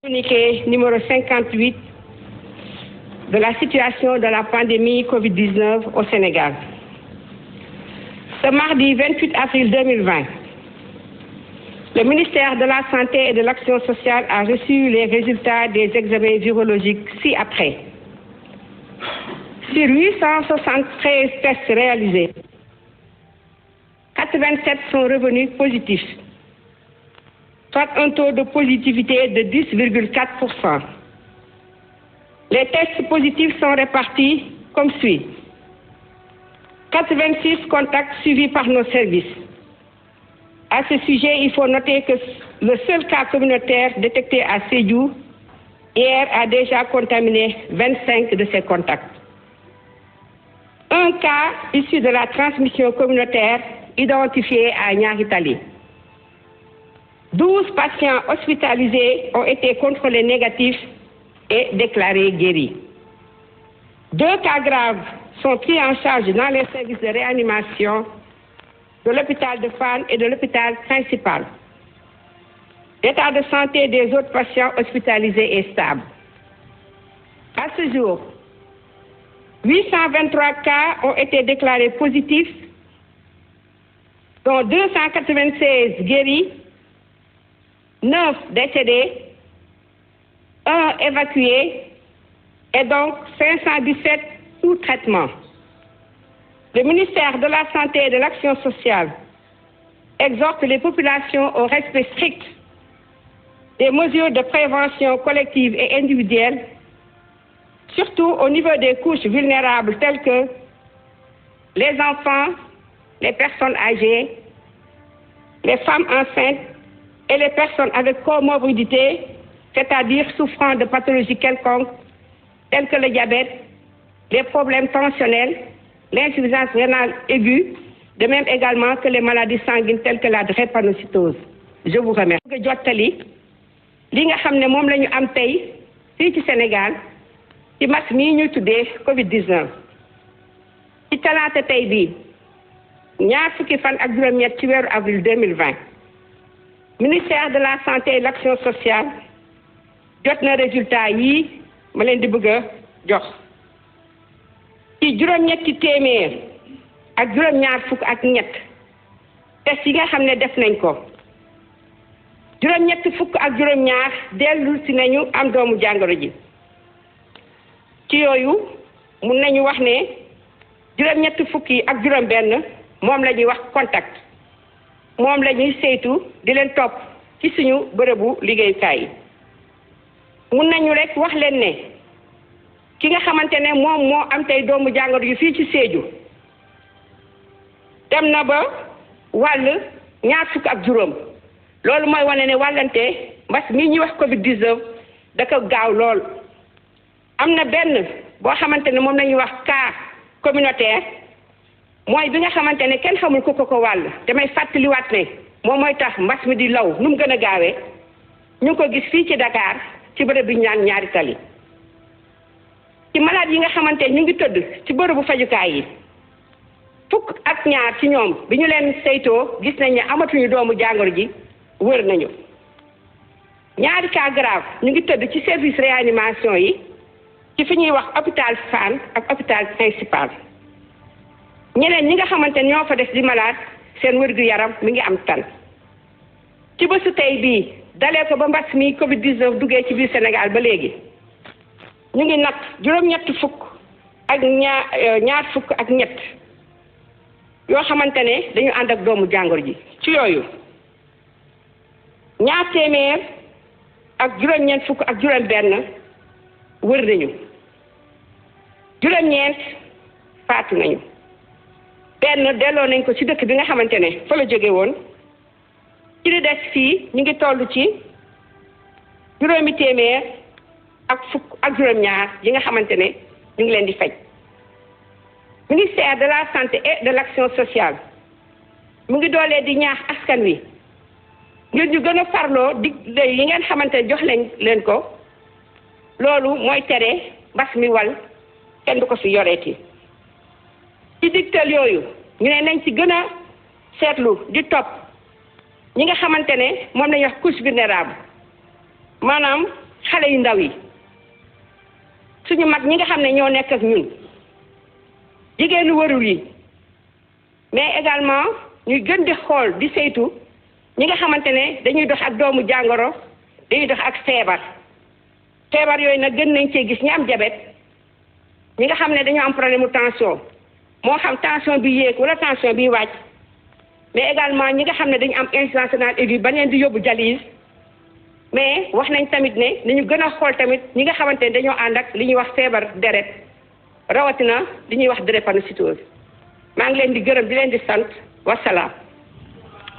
Communiqué numéro 58 de la situation de la pandémie Covid-19 au Sénégal. Ce mardi 28 avril 2020, le ministère de la Santé et de l'Action sociale a reçu les résultats des examens virologiques ci-après. Sur 873 tests réalisés, 87 sont revenus positifs, soit un taux de positivité de 10,4%. Les tests positifs sont répartis comme suit. 86 contacts suivis par nos services. À ce sujet, il faut noter que le seul cas communautaire détecté à Sédhiou hier a déjà contaminé 25 de ses contacts. Un cas issu de la transmission communautaire identifié à Niary Tally. 12 patients hospitalisés ont été contrôlés négatifs et déclarés guéris. 2 cas graves sont pris en charge dans les services de réanimation de l'hôpital de Fann et de l'hôpital principal. L'état de santé des autres patients hospitalisés est stable. À ce jour, 823 cas ont été déclarés positifs, dont 296 guéris, 9 décédés, 1 évacué et donc 517 sous traitement. Le ministère de la Santé et de l'Action sociale exhorte les populations au respect strict des mesures de prévention collective et individuelle, surtout au niveau des couches vulnérables telles que les enfants, les personnes âgées, les femmes enceintes et les personnes avec comorbidité, c'est-à-dire souffrant de pathologies quelconques telles que le diabète, les problèmes tensionnels, l'insuffisance rénale aiguë, de même également que les maladies sanguines telles que la drépanocytose. Je vous remercie. jottali li nga xam ne moom la ñu am tey fii ci Sénégal ci mbas mii ñuy tuddee Covid-19 ci talaata tey bii ñaar fukki fan ak juróom-ñett ci weeru avril 2020 ministère de la santé et de l'action sociale jot na résultat yii ma leen di bëgg a jox ci juróom-ñetti téeméer ak juróom-ñaar fukk ak ñett test yi nga xam ne def nañ ko juróom-ñetti fukk ak juróom-ñaar dellu si nañu am doomu jàngoro ji ci yooyu mun nañu wax ne juróom-ñetti fukk yi ak juróom-benn moom la ñuy wax contact moom la ñuy saytu di leen topp ci suñu bërëbu liggéeyukaay yi mun nañu rek wax leen ne ki nga xamante ne moom moo am tey doomu jàngoro yu fii ci Sédhiou dem na ba wàll ñaar fukk ak juróom loolu mooy wane ne wàllante mbas mii ñuy wax Covid-19 da ko gaaw lool. am na benn boo xamante ne moom la ñuy wax cas communautaire mooy bi nga xamante ne kenn xamul ku ko wàll damay fàttaliwaat ne moom mooy tax mbas mi di law nu mu gën a gaawee ñu ngi ko gis fii ci Dakar ci bërëb bi ñu naan Niary Tally ci malade yi nga xamante ñu ngi tëdd ci bërëbu fajukaay yi fukk ak ñaar ci ñoom bi ñu leen saytoo gis nañ ne amatuñu doomu jàngoro ji wër nañu ñaari cas grave ñu ngi tëdd ci service réanimation yi ci fi ñuy wax hôpital Fann ak hôpital principal ñeneen ñi nga xamante ne ñoo fa des di malade seen wér-gu-yaram mi ngi am tan ci bésu tey bii dalee ko ba mbas mi Covid-19 duggee ci biir Sénégal ba léegi ñu ngi nag juróom-ñetti fukk ak ñaar fukk ak ñett yoo xamante ne dañu ànd ak doomu jàngoro ji ci yooyu ñaar téeméer ak juróom-ñeent fukk ak juróom-benn wër nañu juróom-ñeent faatu nañu benn delloo nañ ko ci dëkk bi nga xamante ne fa la jóge woon ci li des fii ñu ngi toll ci juróomi téeméer ak fukk ak juróom-ñaar yi nga xamante ne ñu ngi leen di faj ministère de la santé et de l'action sociale mu ngi doolee di ñaax askan wi ngir ñu gën a farloo digle yi ngeen xamante ne jox leen ko loolu mooy tere mbas mi wal kenn du ko fi yoreeti ci digtal yooyu ñu ne nañ ci gën a seetlu di topp ñi nga xamante ne moom lañuy wax couche vulnérable maanaam xale yu ndaw yi suñu mag ñi nga xam ne ñoo nekk ak ñun jigéenu warul yi mais également ñuy gën di xool di saytu ñi nga xamante ne dañuy dox ak doomu jàngoro dañuy dox ak feebar yooyu nag gën nañ cee gis ñi am diabète ñi nga xam ne dañoo am problème mu tension moo xam tension bi yéeg wala tension bi wàcc mais également ñi nga xam ne dañu am insuffisance rénale aiguë ba leen di yóbbu dialyse mais wax nañ tamit ne nañu gën a xool tamit ñi nga xamante ne dañoo ànd ak li ñuy wax feebar deret rawatina li ñuy wax drépanocytose maa ngi leen di gërëm di leen di sant wasalaam.